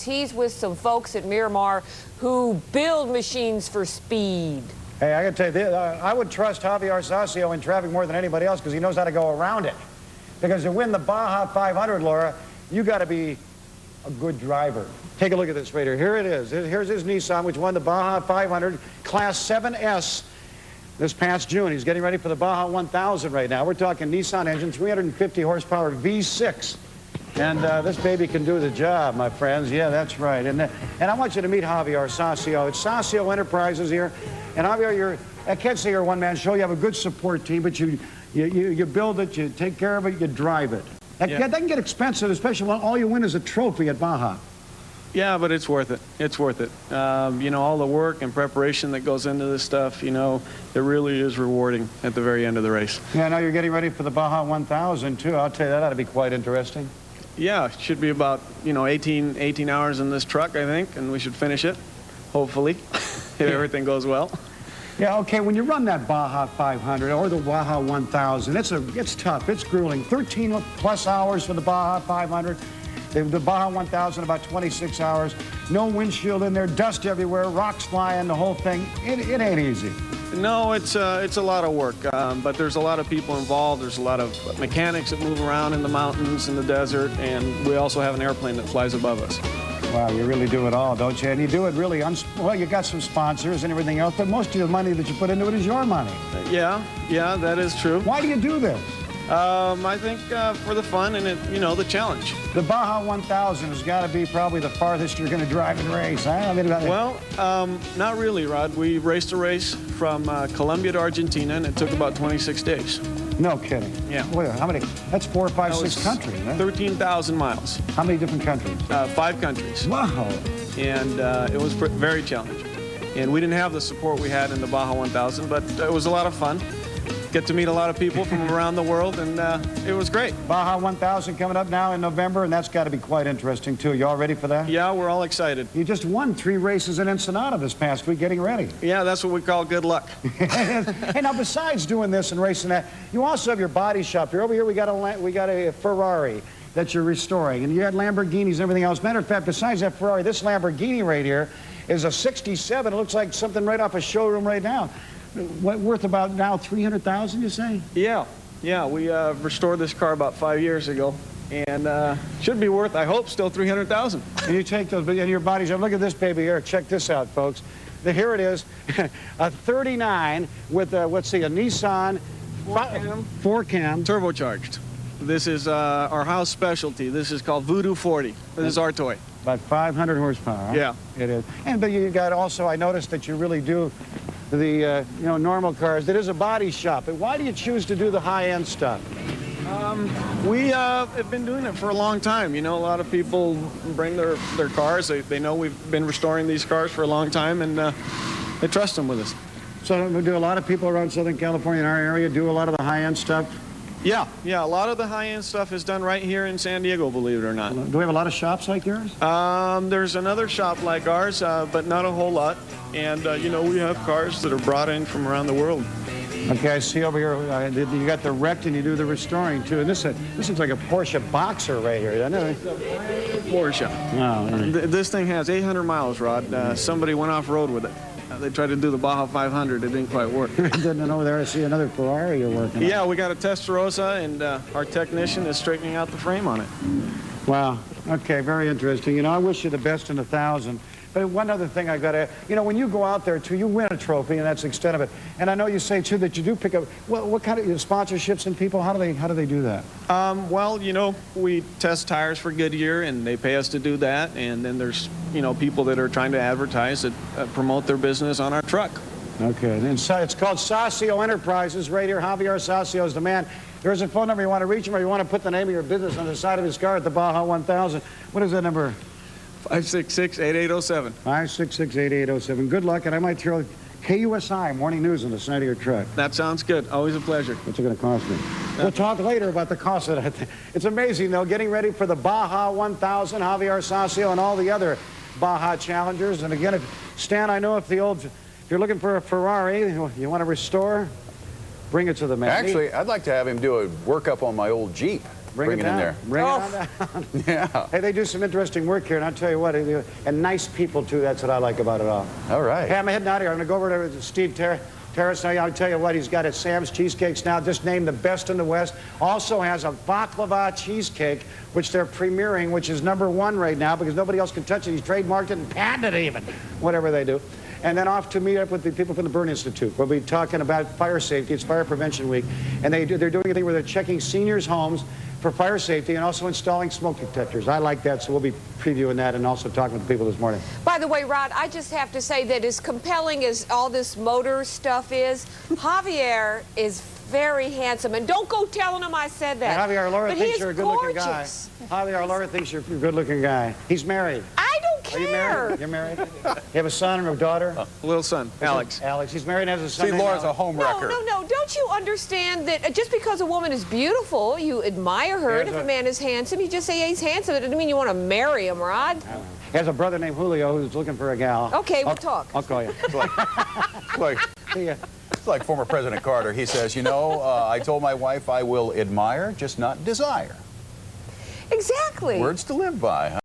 He's with some folks at Miramar who build machines for speed. Hey, I got to tell you, I would trust Javier Sacio in traffic more than anybody else because he knows how to go around it. Because to win the Baja 500, Laura, you got to be a good driver. Take a look at this right here. Here it is. Here's his Nissan, which won the Baja 500 Class 7S this past June. He's getting ready for the Baja 1000 right now. We're talking Nissan engine, 350 horsepower V6. And this baby can do the job, my friends. Yeah, that's right. And I want you to meet Javier Sacio. It's Sacio Enterprises here. And Javier, I can't say you're a one-man show. You have a good support team, but you build it, you take care of it, you drive it. That can get expensive, especially when all you win is a trophy at Baja. Yeah, but it's worth it. It's worth it. You know, all the work and preparation that goes into this stuff, you know, it really is rewarding at the very end of the race. Yeah, now you're getting ready for the Baja 1000, too. I'll tell you, that ought to be quite interesting. Yeah, it should be about, you know, 18 hours in this truck, I think, and we should finish it, hopefully, if everything goes well. Yeah, okay, when you run that Baja 500 or the Baja 1000, it's tough, it's grueling. 13+ hours for the Baja 500. The Baja 1000, about 26 hours. No windshield in there, dust everywhere, rocks flying, the whole thing. It ain't easy. No, it's a lot of work, but there's a lot of people involved. There's a lot of mechanics that move around in the mountains, in the desert, and we also have an airplane that flies above us. Wow, you really do it all, don't you? And you do it really, well, you got some sponsors and everything else, but most of the money that you put into it is your money. Yeah, that is true. Why do you do this? I think for the fun and, you know, the challenge. The Baja 1000 has got to be probably the farthest you're going to drive and race, huh? I mean, well, not really, Rod. We raced a race from Colombia to Argentina, and it took about 26 days. No kidding. Yeah. Wait, how many? That's 4, 5, 6 countries, huh? 13,000 miles. How many different countries? 5 countries. Wow. And it was very challenging. And we didn't have the support we had in the Baja 1000, but it was a lot of fun. Get to meet a lot of people from around the world, and it was great. Baja 1000 coming up now in November, and that's got to be quite interesting, too. You all ready for that? Yeah, we're all excited. You just won 3 races in Ensenada this past week, getting ready. Yeah, that's what we call good luck. Hey, now, besides doing this and racing that, you also have your body shop here. Over here, we got a Ferrari that you're restoring, and you had Lamborghinis and everything else. Matter of fact, besides that Ferrari, this Lamborghini right here is a 67. It looks like something right off a showroom right now. Worth about now 300,000, you say? Yeah, we restored this car about 5 years ago, and should be worth, I hope, still 300,000. And you take those, and your body shop. Look at this baby here. Check this out, folks. Here it is, a 39 with a Nissan 4-cam turbocharged. This is our house specialty. This is called Voodoo 40. This is our toy. About 500 horsepower. Huh? Yeah, it is. And but you got also, I noticed that you really do the normal cars. It is a body shop. But why do you choose to do the high-end stuff? We have been doing it for a long time. You know, a lot of people bring their cars. They know we've been restoring these cars for a long time, and they trust them with us. So do a lot of people around Southern California in our area do a lot of the high-end stuff? Yeah, a lot of the high-end stuff is done right here in San Diego, believe it or not. Do we have a lot of shops like yours? There's another shop like ours, but not a whole lot. And, you know, we have cars that are brought in from around the world. Okay, I see over here, you got the wrecked and you do the restoring, too. And this looks like a Porsche Boxer right here, doesn't it? It's a brand new Porsche. Oh, This thing has 800 miles, Rod. Somebody went off-road with it. They tried to do the Baja 500. It didn't quite work. Didn't over there I see another Ferrari you're working on. Yeah, we got a Testarossa, and our technician is straightening out the frame on it. Wow. Okay, very interesting. You know, I wish you the best in 1,000. But one other thing I got to, you know, when you go out there, too, you win a trophy, and that's the extent of it. And I know you say, too, that you do pick up, what kind of sponsorships and people, how do they do that? Well, you know, we test tires for Goodyear, and they pay us to do that. And then there's, you know, people that are trying to advertise that promote their business on our truck. Okay, and it's called Sacio Enterprises right here. Javier Sacio is the man. There's a phone number you want to reach him, or you want to put the name of your business on the side of his car at the Baja 1000. What is that number? 566-8807. 566-8807. Good luck, and I might throw KUSI Morning News on the side of your truck. That sounds good. Always a pleasure. What's it going to cost me? We'll talk later about the cost of that. It's amazing, though, getting ready for the Baja 1000, Javier Sacio, and all the other Baja challengers. And again, Stan, I know if you're looking for a Ferrari you want to restore, bring it to the man. Actually, I'd like to have him do a workup on my old Jeep. Bring it in there. Bring it on down. Yeah. Hey, they do some interesting work here, and I'll tell you what, and nice people, too. That's what I like about it all. All right. Hey, I'm heading out of here. I'm going to go over to Steve Terrace. Now, I'll tell you what, he's got at Sam's Cheesecakes now, just named the best in the West. Also has a baklava cheesecake, which they're premiering, which is #1 right now because nobody else can touch it. He's trademarked it and patented it even, whatever they do. And then off to meet up with the people from the Burn Institute. We'll be talking about fire safety. It's Fire Prevention Week. And they're doing a thing where they're checking seniors' homes for fire safety and also installing smoke detectors. I like that, so we'll be previewing that and also talking with the people this morning. By the way, Rod, I just have to say that as compelling as all this motor stuff is, Javier is very handsome. And don't go telling him I said that. And Javier, Laura but thinks he you're a is good-looking guy. gorgeous. Javier, Laura thinks you're a good-looking guy. He's married. I don't Are you care. married? You're married? You have a son or a daughter? Little son, Alex. Alex. He's married and has a son See, named Laura's a Alex. home No, wrecker. no. Don't you understand that just because a woman is beautiful, you admire her, and if a man is handsome, you just say, yeah, he's handsome. It doesn't mean you want to marry him, Rod. He has a brother named Julio who's looking for a gal. Okay, we'll talk. I'll call you. See ya. It's like former President Carter. He says, you know, I told my wife I will admire, just not desire. Exactly. Words to live by, huh?